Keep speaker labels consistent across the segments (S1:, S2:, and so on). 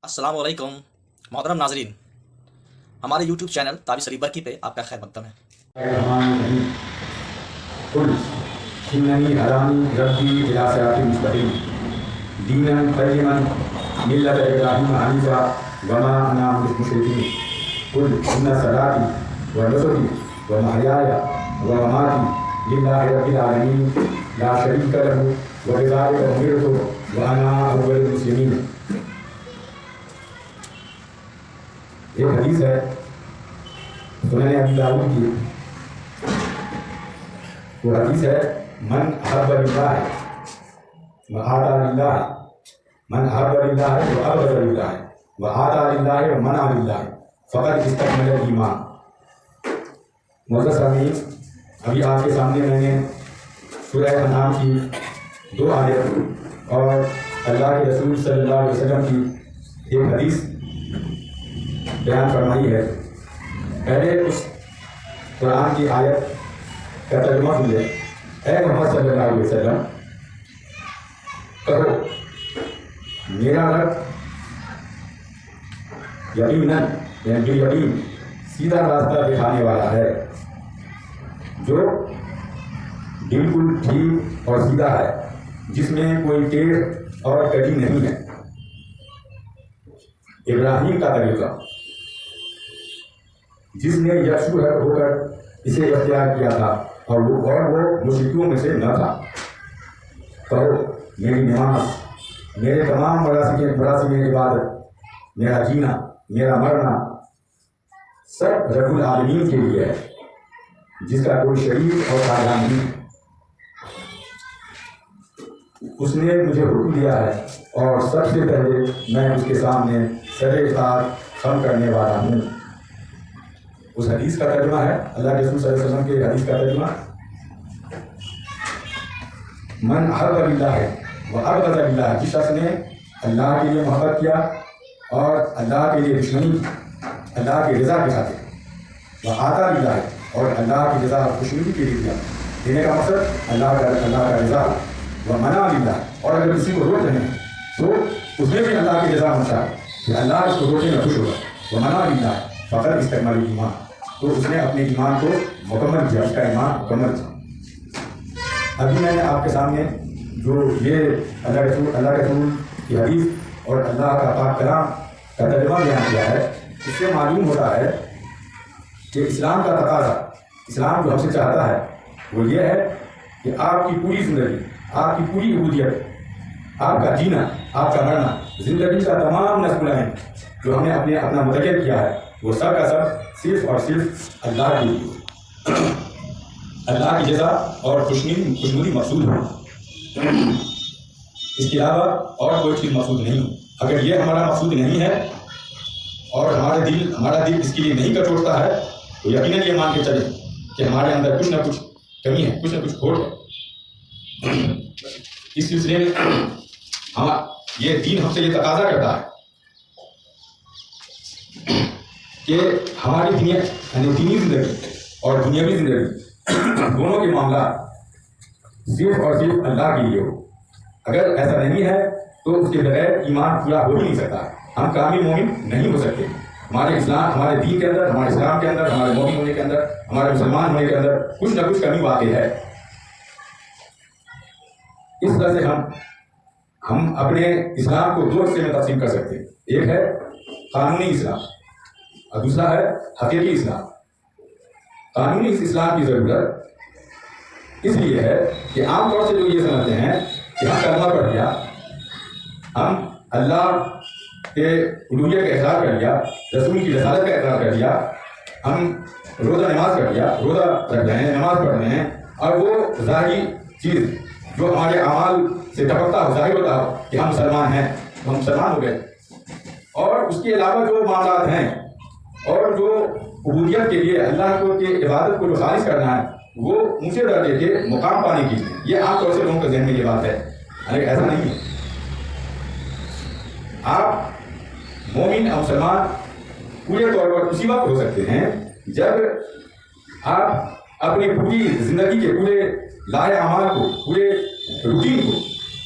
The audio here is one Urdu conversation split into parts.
S1: السلام علیکم محترم ناظرین، ہمارے یوٹیوب چینل تابع سری برکی پہ آپ کا خیر مقدم ہے۔
S2: الرحمن الرحیم قل اننی ہدانی ربی الی صراط مستقیم دینا قیما ملت ابراہیم حنیفا وما انا من المشرکین قل ان صلاتی و نسکی و محیای و مماتی للہ رب العالمین لا شریک لہ وبذلک امرت وانا اول المسلمین۔ ایک حدیث ہے سنن ابی داؤد کی، وہ حدیث ہے من احب للہ وآتى للہ، من احب للہ وابغض للہ وآتى للہ ومنع للہ فقد استکمل الایمان۔ معزز سامعین، ابھی آپ کے سامنے میں نے سورہ انعام کی 2 آیت اور اللہ کے رسول صلی اللہ علیہ وسلم کی ایک حدیث بیان فرمائی ہے۔ پہلے اس قرآن کی آیت کا ترجمہ سنیے۔ اے محمد صلی اللہ علیہ وسلم، کہو میرا رب یقیناً یقین سیدھا راستہ دکھانے والا ہے، جو بالکل ٹھیک اور سیدھا ہے، جس میں کوئی ٹیڑھ اور کٹی نہیں ہے۔ ابراہیم کا طریقہ، جس نے یکسو ہو کر اسے اختیار کیا تھا اور وہ مشرکوں میں سے نہ تھا۔ کہو میری نماز، میرے تمام مراسم عبادت، میرا جینا، میرا مرنا سب رب العالمین کے لیے ہے، جس کا کوئی شریک اور ساجھا نہیں۔ اس نے مجھے حکم دیا ہے اور سب سے پہلے میں اس کے سامنے سر اطاعت خم کرنے والا ہوں۔ اس حدیث کا ترجمہ ہے، اللہ کے رسول صلی اللہ علیہ وسلم کے حدیث کا ترجمہ، من احب للہ وابغض للہ، جس شخص نے اللہ کے لیے محبت کیا اور اللہ کے لیے دشمنی کی، اللہ کی رضا کے ساتھ، وآتى للہ، اور اللہ کی رضا اور خوشنودی کے لیے دیا، دینے کا مقصد اللہ کا رضا، ومنع للہ، اور اگر کسی کو روک رہے ہیں تو اس میں بھی اللہ کی رضا ہونا چاہیے کہ اللہ اس کو روکنے میں خوش ہوگا۔ ومنع للہ فقد استکمل الایمان، تو اس نے اپنے ایمان کو مکمل کیا، اس کا ایمان مکمل کیا۔ ابھی میں نے آپ کے سامنے جو یہ اللہ کے رسول کی حدیث اور اللہ کا پاک کلام کا ترجمہ بیان کیا ہے، اس سے معلوم ہوتا ہے کہ اسلام کا تقاضا، اسلام جو ہم سے چاہتا ہے وہ یہ ہے کہ آپ کی پوری زندگی، آپ کی پوری عبودیت، آپ کا جینا، آپ کا مرنا، زندگی کا تمام نسل العین جو ہم نے اپنا متعین کیا ہے، وہ سب کا سب صرف اور صرف اللہ کے لیے، اللہ کی جزا اور خوشنودی مقصود ہو، اس کے علاوہ اور کوئی چیز مقصود نہیں ہو۔ اگر یہ ہمارا مقصود نہیں ہے اور ہمارا دل اس کے لیے نہیں کٹوٹتا ہے تو یقیناً یہ مان کے چلیں کہ ہمارے اندر کچھ نہ کچھ کمی ہے، کچھ نہ کچھ کھوٹ ہے۔ اس سلسلے میں یہ دین ہم سے یہ تقاضا کرتا ہے کہ ہماری دنیا یعنی دینی زندگی اور دنیاوی زندگی دونوں کے معاملات صرف اور صرف اللہ کے لیے ہو۔ اگر ایسا نہیں ہے تو اس کے بغیر ایمان پورا ہو ہی نہیں سکتا، ہم کامل مومن نہیں ہو سکتے۔ ہمارے دین کے اندر، ہمارے اسلام کے اندر، ہمارے مومن ہونے کے اندر، ہمارے مسلمان ہونے کے اندر کچھ نہ کچھ کمی واقع ہے۔ اس طرح سے ہم اپنے اسلام کو 2 حصے میں تقسیم کر سکتے ہیں، ایک ہے قانونی اسلام اور دوسرا ہے حقیقی اسلام۔ قانونی اسلام کی ضرورت اس لیے ہے کہ عام طور سے لوگ یہ سمجھتے ہیں کہ ہم کلمہ پڑھ لیا، ہم اللہ کے الوہیت کا اقرار کر لیا، رسول کی رسالت کا اقرار کر لیا، ہم روزہ نماز کر لیا، روزہ رکھ رہے ہیں، نماز پڑھ رہے ہیں، اور وہ ظاہری چیز جو ہمارے اعمال سے ٹپکتا ہو، ظاہر ہوتا ہو کہ ہم مسلمان ہیں، ہم مسلمان ہو گئے، اور اس کے علاوہ جو معاملات ہیں اور جو عبودیت کے لیے اللہ کو کی عبادت کو جو خالص کرنا ہے وہ اونچے درجے کے مقام پانے کی، یہ عام طور سے لوگوں کے ذہن میں یہ بات ہے، لیکن ایسا نہیں ہے۔ آپ مومن اور مسلمان پورے طور پر اسی وقت ہو سکتے ہیں جب آپ اپنی پوری زندگی کے پورے لاہ اعمال کو، پورے روٹین کو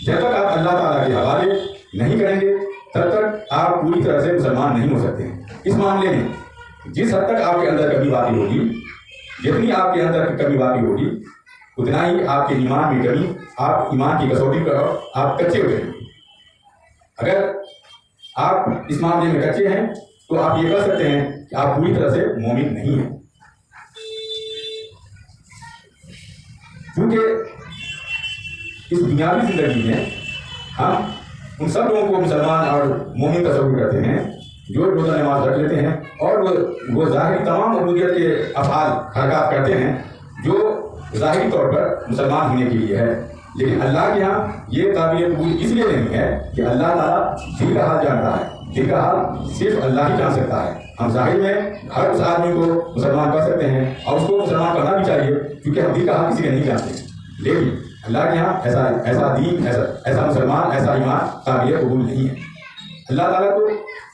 S2: جب تک آپ اللہ تعالیٰ کے حوالے نہیں کریں گے، تب تک آپ پوری طرح سے مسلمان نہیں ہو سکتے ہیں۔ اس معاملے میں جس حد تک آپ کے اندر کمی باقی ہوگی، جتنی آپ کے اندر کمی باقی ہوگی، اتنا ہی آپ کے ایمان میں کمی، آپ ایمان کی کسوٹی پر آپ کچے ہوئے ہیں۔ اگر آپ اس معاملے میں کچے ہیں تو آپ یہ کہہ سکتے ہیں کہ آپ پوری طرح سے مومن نہیں ہیں، کیونکہ اس دنیاوی زندگی میں ہم ان سب لوگوں کو مسلمان اور مومن تصور کرتے ہیں جو روزہ نماز رکھ لیتے ہیں اور وہ ظاہری تمام عبودیت کے افعال حرکات کرتے ہیں جو ظاہری طور پر مسلمان ہونے کے لیے ہے، لیکن اللہ کے ہاں یہ قابل قبول اس لیے نہیں ہے کہ اللہ تعالیٰ دل کا حال جانتا ہے، دل کا حال صرف اللہ ہی جان سکتا ہے۔ ہم ظاہر میں ہر اس آدمی کو مسلمان کر سکتے ہیں اور اس کو مسلمان کرنا بھی چاہیے، کیونکہ ہم دل کا حال کسی کے نہیں جانتے، لیکن اللہ کے یہاں ایسا دین، ایسا مسلمان، ایسا ایمان قابل قبول نہیں ہے۔ اللہ تعالیٰ تو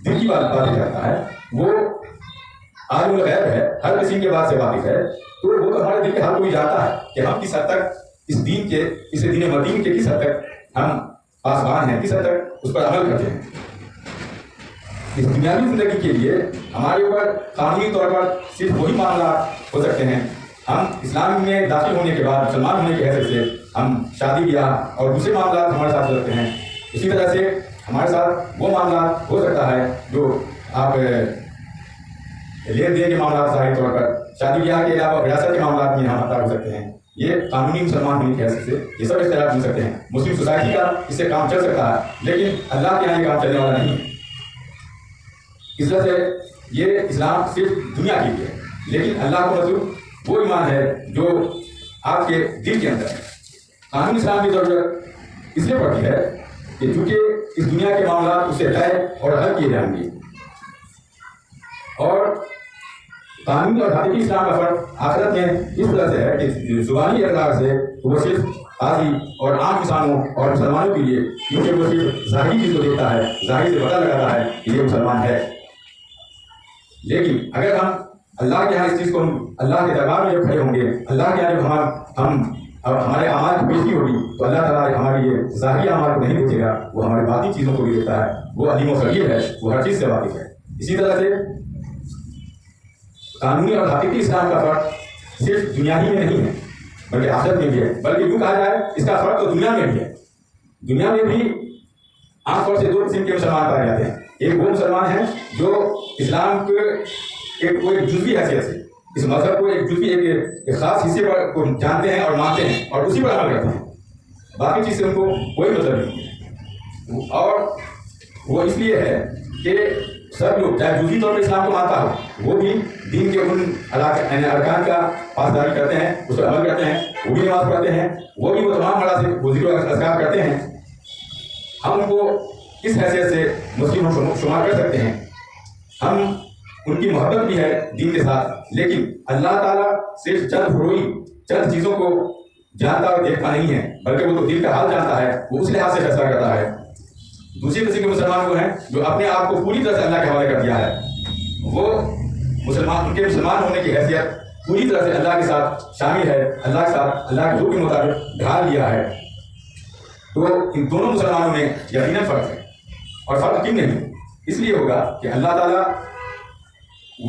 S2: دل کی باتیں کرتا ہے، وہ عالم الغیب ہے، ہر کسی کے بات سے واقف ہے، تو وہ تو ہمارے دل کے حال کو بھی جانتا ہے کہ ہم کس حد تک اس دین مدین کے کس حد تک ہم پاسبان ہیں، کس حد تک اس پر عمل کرتے ہیں۔ اس دنیاوی زندگی کے لیے ہمارے اوپر قانونی طور پر صرف وہی معاملات ہو سکتے ہیں۔ ہم اسلام میں داخل ہونے کے بعد مسلمان ہونے کی حیثیت سے ہم شادی بیاہ اور دوسرے معاملات ہمارے ساتھ ہو سکتے ہیں۔ اسی طرح سے ہمارے ساتھ وہ معاملات ہو سکتا ہے جو آپ لین دین کے معاملات ظاہری طور پر، شادی بیاہ کے علاوہ وراثت کے معاملات میں ہم عطا ہو سکتے ہیں۔ یہ قانونی مسلمان ہونے کی حیثیت سے یہ سب اختیارات مل سکتے ہیں۔ مسلم سوسائٹی کا اس سے کام چل سکتا ہے، لیکن اللہ کے یہاں یہ کام چلنے والا نہیں ہے۔ اس وجہ سے یہ اسلام صرف دنیا کے لیے ہے، لیکن اللہ کو مطلوب وہ ایمان ہے جو آپ کے دل کے اندر ہے۔ قانون اسلام کی ضرورت اس لیے پڑتی ہے کہ چونکہ اس دنیا کے معاملات اس سے طے اور حل کیے جائیں گے، اور قانونی اور حقیقی اسلام کا فرق آخرت میں اس طرح سے ہے کہ زبانی اعتبار سے وہ صرف قاضی اور عام انسانوں اور مسلمانوں کے لیے، کیونکہ وہ صرف ظاہری چیز کو دیکھتا ہے، ظاہر سے پتہ لگاتا ہے کہ یہ مسلمان ہے۔ لیکن اگر ہم اللہ کے یہاں اس چیز کو اللہ کے دربار میں جب کھڑے ہوں گے، اللہ کے یہاں جب ہمارے اعمال کی پیشی ہوگی، تو اللہ تعالیٰ ہماری یہ ظاہری اعمال کو نہیں دیکھے گا، وہ ہماری باطنی چیزوں کو بھی دیکھتا ہے۔ وہ علیم و خبیر ہے، وہ ہر چیز سے واقف ہے۔ اسی طرح سے قانونی اور حقیقی اسلام کا فرق صرف دنیا ہی میں نہیں ہے بلکہ آخرت میں بھی ہے، بلکہ یوں کہا جائے اس کا فرق تو دنیا میں بھی ہے۔ دنیا میں بھی عام طور سے دو قسم کے مسلمان پائے جاتے ہیں۔ ایک وہ مسلمان ہیں جو اسلام کے ایک جزوی حیثیت سے اس مذہب کو ایک جزوی ایک خاص حصے کو جانتے ہیں اور مانتے ہیں اور اسی پر عمل کرتے ہیں، باقی چیز سے ان کو کوئی مطلب نہیں ہے۔ اور وہ اس لیے ہے کہ سب لوگ چاہے جزوی طور پر اسلام کو مانتا ہو، وہ بھی دین کے ان ارکان کا پاسداری کرتے ہیں، اس پر عمل کرتے ہیں، وہ بھی نماز پڑھتے ہیں، وہ بھی وہ تمام مراسم وہ ذکر و اذکار کرتے ہیں۔ ہم ان کو اس حیثیت سے مسلم شمار کر سکتے ہیں۔ ہم ان کی محبت بھی ہے دین کے ساتھ، لیکن اللہ تعالیٰ صرف چند چیزوں کو جانتا اور دیکھتا نہیں ہے، بلکہ وہ تو دل کا حال جانتا ہے، وہ اس لحاظ سے فیصلہ کرتا ہے۔ دوسری قسم کے مسلمان وہ ہیں جو اپنے آپ کو پوری طرح سے اللہ کے حوالے کر دیا ہے، وہ ان کے مسلمان ہونے کی حیثیت پوری طرح سے اللہ کے ساتھ شامل ہے، اللہ کے ساتھ اللہ کے حکم کے مطابق ڈھال لیا ہے۔ تو ان دونوں مسلمانوں میں یقیناً فرق ہے، اور فرق کیوں نہیں؟ اس لیے ہوگا کہ اللہ تعالیٰ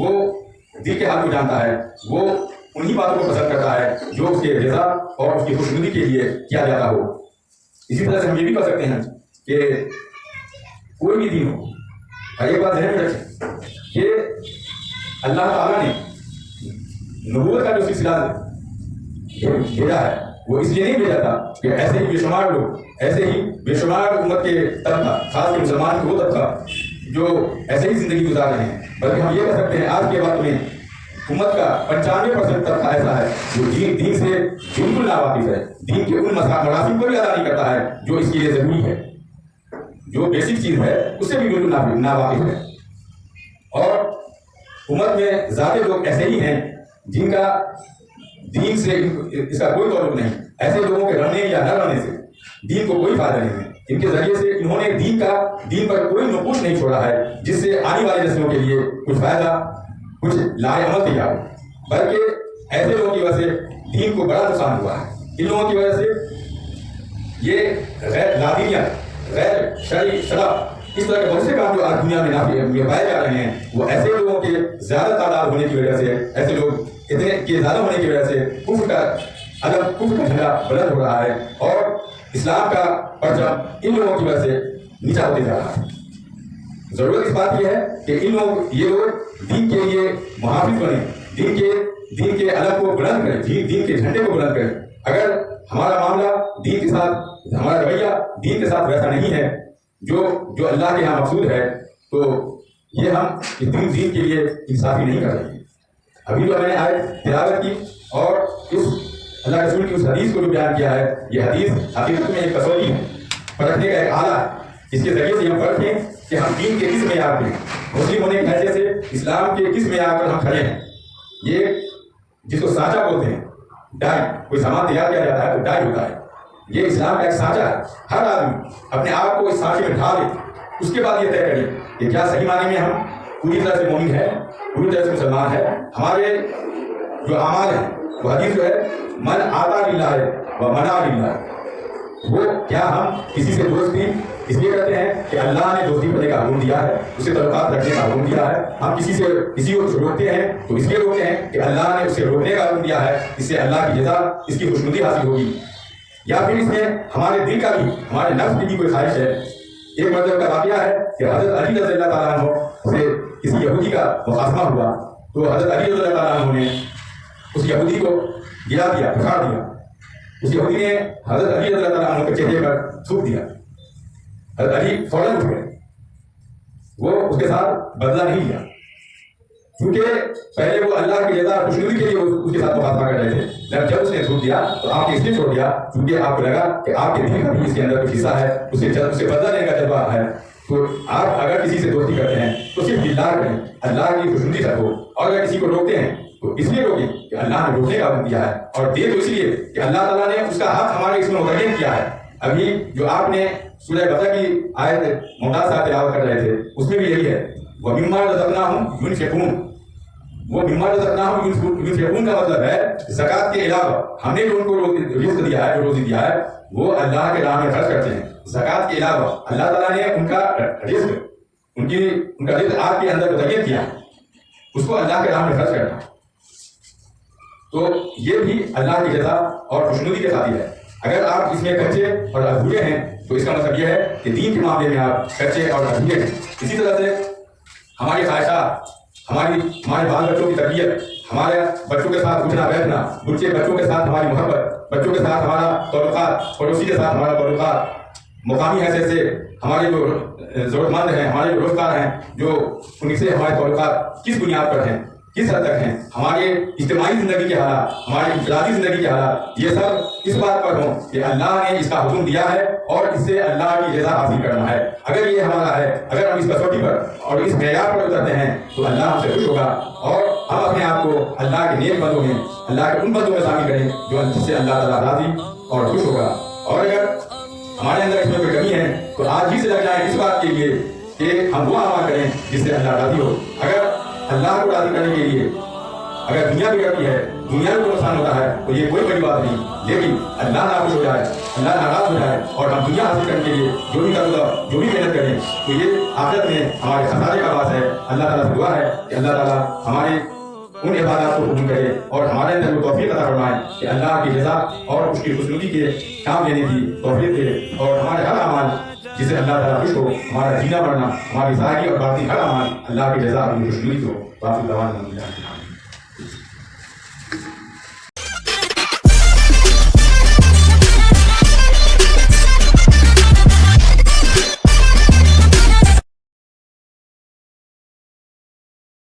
S2: وہ دل کے حال کو جانتا ہے، وہ انہی باتوں کو پسند کرتا ہے جو اس کے رضا اور اس کی خوشنودی کے لیے کیا جاتا ہو۔ اسی طرح سے ہم یہ بھی کہہ سکتے ہیں کہ کوئی بھی دین ہو، اور ایک بات ذہن میں رکھیں کہ اللہ تعالیٰ نے نبوت کا جو سلسلہ بھیجا ہے وہ اس لیے نہیں بھیجا تھا کہ ایسے ہی بے شمار لوگ، ایسے ہی بے شمار امت کے طبقہ، خاص کر مسلمان کے وہ طبقہ جو ایسے ہی زندگی گزار رہے ہیں، بلکہ ہم یہ کہہ سکتے ہیں آج کے وقت میں امت کا 95% طبقہ ایسا ہے جو دین سے بالکل ناواقف ہے، دین کے ان مراسم کو بھی ادا نہیں کرتا ہے جو اس کے لیے ضروری ہے، جو بیسک چیز ہے اس سے بھی بالکل ناواقف ہے۔ اور امت میں زیادہ لوگ ایسے ہی ہیں جن کا دین سے اس کا کوئی تعلق نہیں، ایسے لوگوں کے رہنے یا نہ رہنے سے دین کو کوئی فائدہ نہیں ہے۔ ان کے ذریعے سے انہوں نے دین پر کوئی نقوش نہیں چھوڑا ہے جس سے آنے والی نسلوں کے لیے کچھ فائدہ، کچھ لائے عمل تیار ہو، بلکہ ایسے لوگوں کی وجہ سے دین کو بڑا نقصان ہوا ہے۔ ان لوگوں کی وجہ سے یہ غیر لادینیت، غیر شرعی شرع اس طرح کے بہت سے کام جو آج دنیا میں پائے جا رہے ہیں وہ ایسے لوگوں کے زیادہ تعداد ہونے کی وجہ سے، ایسے لوگ اتنے کے زیادہ ہونے کی وجہ سے کفر کا جھنڈا بلند ہو رہا ہے اور اسلام کا پرچم ان لوگوں کی وجہ سے نیچا ہوتے جا رہا ہے۔ ضرورت اس بات یہ ہے کہ یہ لوگ دین کے لیے محافظ بنے، دین کے علم کو بلند کریں، دین کے جھنڈے کو بلند کریں۔ اگر ہمارا معاملہ دین کے ساتھ، ہمارا رویہ دین کے ساتھ ویسا نہیں ہے جو اللہ کے یہاں مقصود ہے، تو یہ ہم دین کے لیے انصافی نہیں کر رہے ہیں۔ ابھی جو میں نے آیت تلاوت کی اور اس اللہ رسول کی اس حدیث کو جو بیان کیا ہے، یہ حدیث حقیقت میں ایک کسوٹی ہے، پرکھنے کا ایک آلہ ہے، اس کے ذریعے سے ہم پرکھیں کہ ہم دین کے کس معیار پہ، مسلم ہونے کے حیثیت سے اسلام کے کس معیار پر ہم کھڑے ہیں۔ یہ جس کو سانچہ بولتے ہیں، ڈائی، کوئی سامان تیار کیا جاتا ہے تو ڈائی ہوتا ہے، یہ اسلام کا ایک سانچہ ہے۔ ہر آدمی اپنے آپ کو اس سانچے میں ڈھالے، اس کے بعد یہ طے کرے کہ کیا صحیح معنی میں ہم پوری طرح سے مومن ہے، پوری طرح سے مسلمان ہے۔ ہمارے جو اعمال ہیں، وہ حدیث جو ہے من آتا للہ و منع للہ، وہ کیا ہم کسی سے دوستی اس لیے کرتے ہیں کہ اللہ نے دوستی کرنے کا حکم دیا ہے، اس سے تعلقات رکھنے کا حکم دیا ہے۔ ہم کسی کو روکتے ہیں تو اس لیے روکتے ہیں کہ اللہ نے اسے روکنے کا حکم دیا ہے، اس سے اللہ کی جزا، اس کی خوشنودی حاصل ہوگی، یا پھر اس میں ہمارے دل کا بھی، ہمارے نفس کی بھی کوئی خواہش ہے۔ ایک مرتبہ کا واقعہ ہے کہ حضرت علی رضی اللہ تعالیٰ عنہ سے کسی یہودی کا مخاصمہ ہوا، تو حضرت علی رضی اللہ تعالیٰ عنہ نے اس یہودی کو گرا دیا، پھاڑ دیا۔ اس یہودی نے حضرت علی رضی اللہ تعالیٰ عنہ کے چہرے پر تھوک دیا۔ حضرت علی فوراً اٹھ گئے، وہ اس کے ساتھ بدلہ نہیں لیا، کیونکہ پہلے وہ اللہ کی جزا خوشنودی کے لیے اس کے ساتھ مخاطبہ کر رہے تھے، لیکن جب اس نے تھوک دیا تو آپ نے اس لیے چھوڑ دیا کیونکہ آپ کو لگا کہ آپ کے دل کا بھی اس کے اندر کچھ حصہ ہے، اسے بدلہ لینے کا جذبہ ہے۔ تو آپ اگر کسی سے دوستی کرتے ہیں تو صرف دلدار کریں، اللہ کی خوشنودی رکھو، اور اگر کسی کو روکتے ہیں تو اس لیے روکیں کہ اللہ نے روکنے کا حکم دیا ہے، اور دے تو اس لیے کہ اللہ تعالیٰ نے اس کا حق ہمارے اس میں متعین کیا ہے۔ ابھی جو آپ نے سورہ بقرہ کی آیت ممتاز صاحب تلاوت کر رہے تھے، اس میں بھی یہی ہے، وَمِمَّا رَزَقْنَاهُمْ يُنْفِقُونَ۔ وہ مما رزقناہم ينفقون کا مطلب ہے زکوٰۃ کے علاوہ ہم نے جو ان کو رزق دیا ہے، جو روزی دیا ہے، وہ اللہ کے راہ میں خرچ کرتے ہیں۔ زکوٰۃ کے علاوہ اللہ تعالیٰ نے ان کا رزق، ان کا رزق آپ کے اندر متعین کیا، اس کو اللہ کے راہ میں خرچ کرنا، تو یہ بھی اللہ کی جزا اور خوشنودی کے ساتھ ہی ہے۔ اگر آپ اس میں کچے اور ادھورے ہیں تو اس کا مطلب یہ ہے کہ دین کے معاملے میں آپ کچے اور ادھورے ہیں۔ اسی طرح سے ہماری خواہشات، ہمارے بال بچوں کی تربیت، ہمارے بچوں کے ساتھ اٹھنا بیٹھنا، بچوں کے ساتھ ہماری محبت، بچوں کے ساتھ ہمارا تعلقات، پڑوسی کے ساتھ ہمارا تعلقات، مقامی حیثیت سے ہمارے جو ضرورت مند ہیں، ہمارے جو روزگار ہیں، جو ان سے ہمارے تعلقات کس بنیاد پر ہیں، کس حد تک ہیں، ہمارے اجتماعی زندگی کے حالات، ہماری انفرادی زندگی کے حالات، یہ سب اس بات پر ہوں کہ اللہ نے اس کا حکم دیا ہے اور اس سے اللہ کی رضا حاصل کرنا ہے۔ اگر یہ ہمارا ہے، اگر ہم اس کسوٹی پر اور اس معیار پر اترتے ہیں تو اللہ ہم سے خوش ہوگا، اور ہم اپنے آپ کو اللہ کے نیک بندوں میں، اللہ کے ان بندوں میں شامل کریں جس سے اللہ تعالیٰ راضی اور خوش ہوگا۔ اور اگر ہمارے اندر اس میں کوئی کمی ہے تو آج ہی سے لگ جائیں اس بات کے لیے کہ ہم وہ عمل کریں جس سے اللہ راضی ہو۔ اگر اللہ کو راضی کرنے کے لیے اگر دنیا بگڑتی ہے، دنیا کو نقصان ہوتا ہے تو یہ کوئی بڑی بات نہیں، لیکن اللہ ناخوش ہو جائے، اللہ ناراض ہو جائے اور ہم دنیا حاصل کرنے کے لیے جو بھی جو بھی محنت کریں تو یہ آخرت میں ہمارے خسارے کا باعث ہے۔ اللہ تعالیٰ سے دعا ہے کہ اللہ تعالیٰ ہمارے ان عبادات کو قبول کرے اور ہمارے اندر وہ توفیق عطا فرمائے کہ اللہ کی رضا اور اس کی خوشنودی کے کام لینے کی توفیق دے، اور ہمارے ہر اعمال جس سے اللہ تعالیٰ خوش ہو، ہمارا جینا مرنا، ہماری ظاہری اور باطنی ہر اعمال اللہ کی رضا اور خوشنودی کو واپس دعا